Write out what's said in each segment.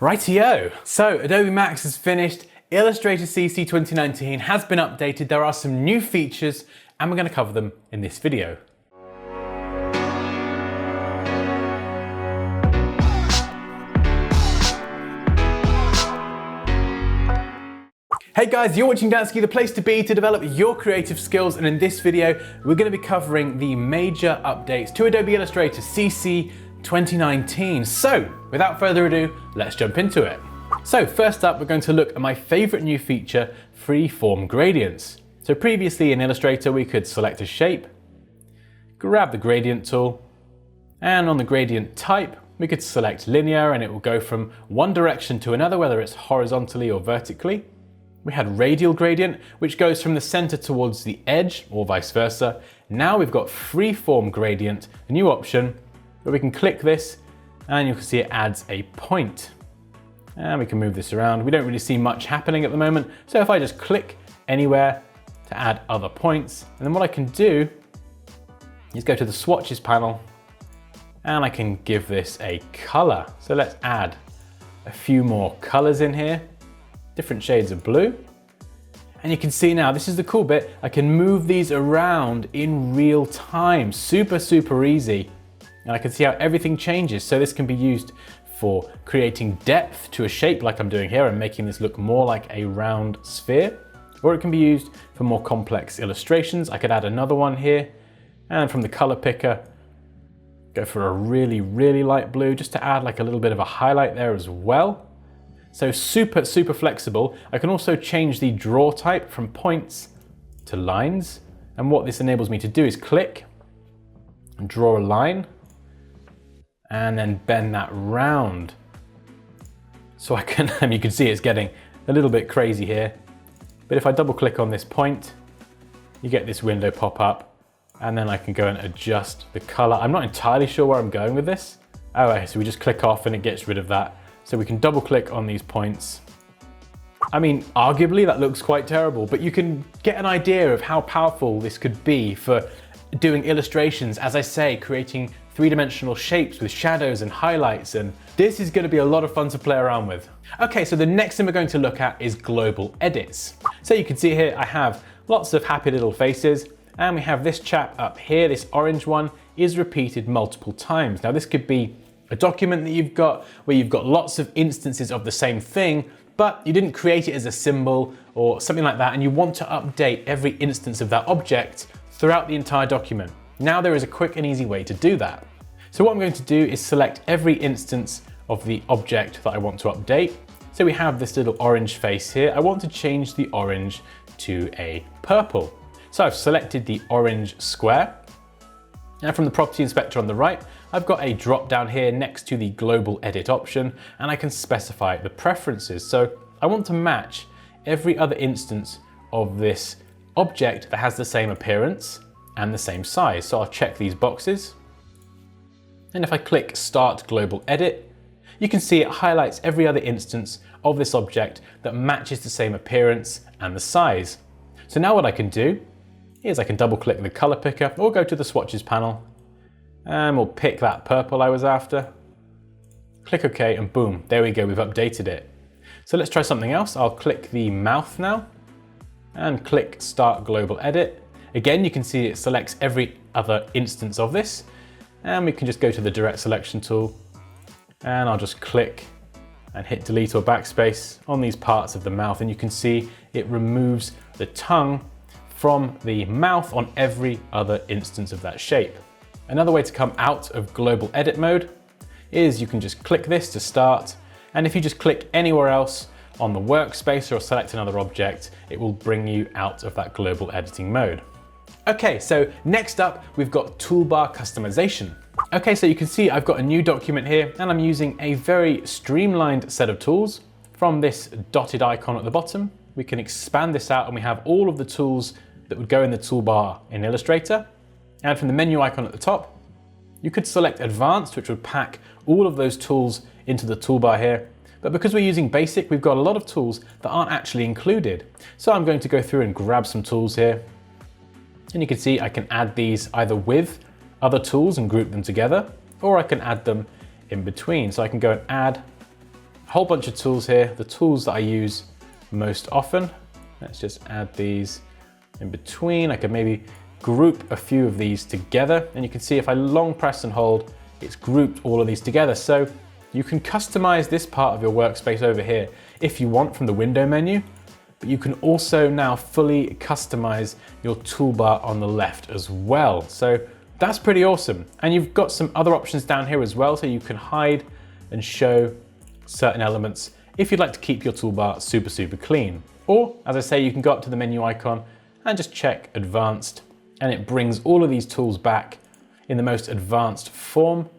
Rightio. So Adobe Max is finished. Illustrator CC 2019 has been updated. There are some new features and we're going to cover them in this video. Hey guys, you're watching Dansky, the place to be to develop your creative skills, and in this video we're going to be covering the major updates to Adobe Illustrator CC 2019. So without further ado, let's jump into it. So first up, we're going to look at my favorite new feature, Freeform Gradients. So previously in Illustrator we could select a shape, grab the gradient tool, and on the gradient type we could select linear and it will go from one direction to another, whether it's horizontally or vertically. We had radial gradient, which goes from the center towards the edge or vice versa. Now we've got freeform gradient, a new option where we can click this and you can see it adds a point. And we can move this around. We don't really see much happening at the moment. So if I just click anywhere to add other points, and then what I can do is go to the swatches panel and I can give this a color. So let's add a few more colors in here. Different shades of blue. And you can see now, this is the cool bit, I can move these around in real time. Super easy. And I can see how everything changes. So this can be used for creating depth to a shape like I'm doing here and making this look more like a round sphere. Or it can be used for more complex illustrations. I could add another one here. And from the color picker, go for a really light blue just to add like a little bit of a highlight there as well. So super flexible. I can also change the draw type from points to lines. And what this enables me to do is click and draw a line and then bend that round. So I can, you can see it's getting a little bit crazy here. But if I double click on this point, you get this window pop up and then I can go and adjust the color. I'm not entirely sure where I'm going with this. Oh, okay, so we just click off and it gets rid of that. So we can double click on these points. I mean, arguably that looks quite terrible, but you can get an idea of how powerful this could be for doing illustrations. As I say, creating three-dimensional shapes with shadows and highlights, and this is going to be a lot of fun to play around with. Okay, so the next thing we're going to look at is global edits. So you can see here I have lots of happy little faces, and we have this chap up here, this orange one is repeated multiple times. Now this could be a document that you've got where you've got lots of instances of the same thing, but you didn't create it as a symbol or something like that, and you want to update every instance of that object throughout the entire document. Now there is a quick and easy way to do that. So what I'm going to do is select every instance of the object that I want to update. So we have this little orange face here. I want to change the orange to a purple. So I've selected the orange square. Now from the property inspector on the right, I've got a drop down here next to the global edit option, and I can specify the preferences. So I want to match every other instance of this object that has the same appearance and the same size. So I'll check these boxes. And if I click Start Global Edit, you can see it highlights every other instance of this object that matches the same appearance and the size. So now what I can do is I can double click the color picker or go to the swatches panel and we'll pick that purple I was after. Click OK and boom, there we go, we've updated it. So let's try something else. I'll click the mouth now and click Start Global Edit. Again, you can see it selects every other instance of this, and we can just go to the direct selection tool and I'll just click and hit delete or backspace on these parts of the mouth, and you can see it removes the tongue from the mouth on every other instance of that shape. Another way to come out of global edit mode is you can just click this to start, and if you just click anywhere else on the workspace or select another object, it will bring you out of that global editing mode. Okay, so next up we've got Toolbar Customization. Okay, so you can see I've got a new document here and I'm using a very streamlined set of tools. From this dotted icon at the bottom, we can expand this out and we have all of the tools that would go in the toolbar in Illustrator. And from the menu icon at the top, you could select Advanced, which would pack all of those tools into the toolbar here. But because we're using Basic, we've got a lot of tools that aren't actually included. So I'm going to go through and grab some tools here. And you can see I can add these either with other tools and group them together, or I can add them in between. So I can go and add a whole bunch of tools here, the tools that I use most often. Let's just add these in between. I could maybe group a few of these together, and you can see if I long press and hold, it's grouped all of these together. So you can customize this part of your workspace over here if you want from the window menu, but you can also now fully customize your toolbar on the left as well. So that's pretty awesome. And you've got some other options down here as well, so you can hide and show certain elements if you'd like to keep your toolbar super clean. Or, as I say, you can go up to the menu icon and just check advanced, and it brings all of these tools back in the most advanced form.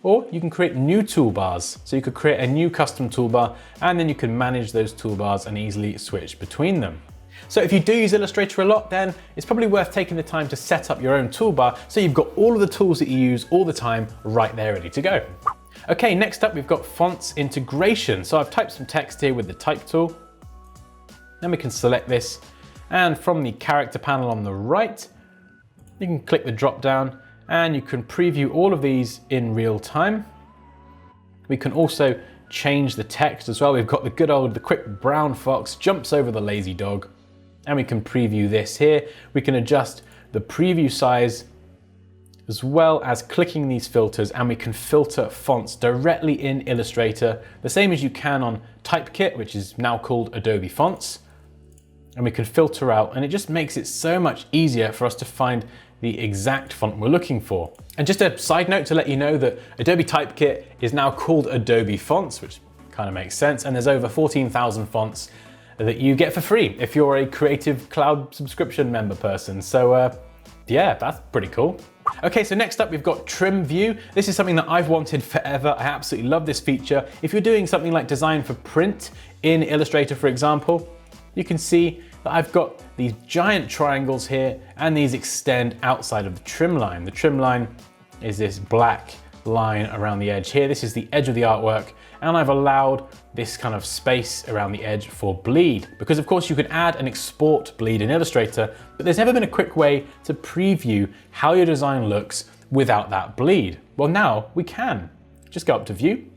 Or you can create new toolbars. So you could create a new custom toolbar, and then you can manage those toolbars and easily switch between them. So if you do use Illustrator a lot, then it's probably worth taking the time to set up your own toolbar so you've got all of the tools that you use all the time right there ready to go. Okay, next up we've got fonts integration. So I've typed some text here with the type tool. Then we can select this, and from the character panel on the right, you can click the drop down and you can preview all of these in real time. We can also change the text as well. We've got the quick brown fox jumps over the lazy dog, and we can preview this here. We can adjust the preview size as well as clicking these filters, and we can filter fonts directly in Illustrator, the same as you can on Typekit, which is now called Adobe Fonts. And we can filter out, and it just makes it so much easier for us to find the exact font we're looking for. And just a side note to let you know that Adobe Typekit is now called Adobe Fonts, which kind of makes sense. And there's over 14,000 fonts that you get for free if you're a Creative Cloud subscription member person. So yeah, that's pretty cool. Okay, so next up we've got trim view. This is something that I've wanted forever. I absolutely love this feature. If you're doing something like design for print in Illustrator, for example, you can see that I've got these giant triangles here, and these extend outside of the trim line. The trim line is this black line around the edge here. This is the edge of the artwork, and I've allowed this kind of space around the edge for bleed, because of course you could add and export bleed in Illustrator, but there's never been a quick way to preview how your design looks without that bleed. Well, now we can. Just go up to view,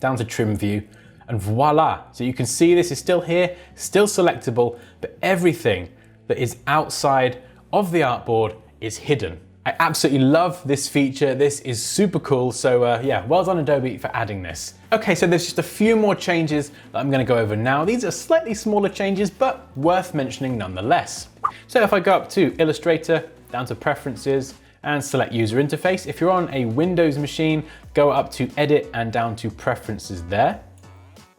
down to trim view, and voila. So you can see this is still here, still selectable, but everything that is outside of the artboard is hidden. I absolutely love this feature. This is super cool. So yeah, well done Adobe for adding this. Okay, so there's just a few more changes that I'm gonna go over now. These are slightly smaller changes, but worth mentioning nonetheless. So if I go up to Illustrator, down to Preferences, and select User Interface. If you're on a Windows machine, go up to Edit and down to Preferences there.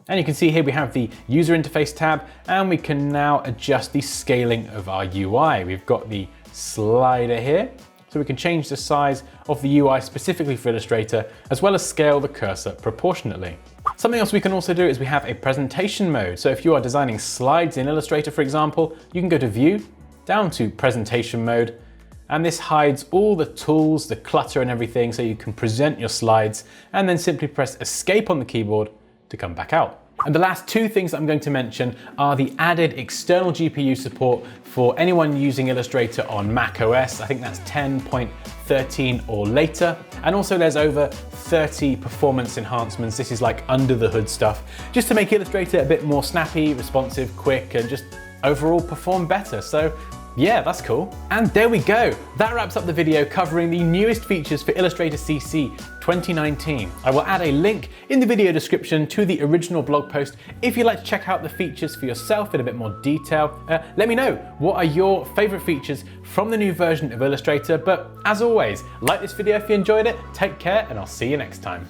And you can see here we have the User Interface tab, and we can now adjust the scaling of our UI. We've got the slider here, so we can change the size of the UI specifically for Illustrator, as well as scale the cursor proportionately. Something else we can also do is we have a presentation mode. So if you are designing slides in Illustrator, for example, you can go to View, down to Presentation mode, and this hides all the tools, the clutter and everything, so you can present your slides, and then simply press Escape on the keyboard to come back out. And the last two things that I'm going to mention are the added external GPU support for anyone using Illustrator on Mac OS. I think that's 10.13 or later. And also there's over 30 performance enhancements. This is like under the hood stuff, just to make Illustrator a bit more snappy, responsive, quick, and just overall perform better. So yeah, that's cool. And there we go. That wraps up the video covering the newest features for Illustrator CC 2019. I will add a link in the video description to the original blog post if you'd like to check out the features for yourself in a bit more detail. Let me know, what are your favorite features from the new version of Illustrator? But as always, like this video if you enjoyed it, take care, and I'll see you next time.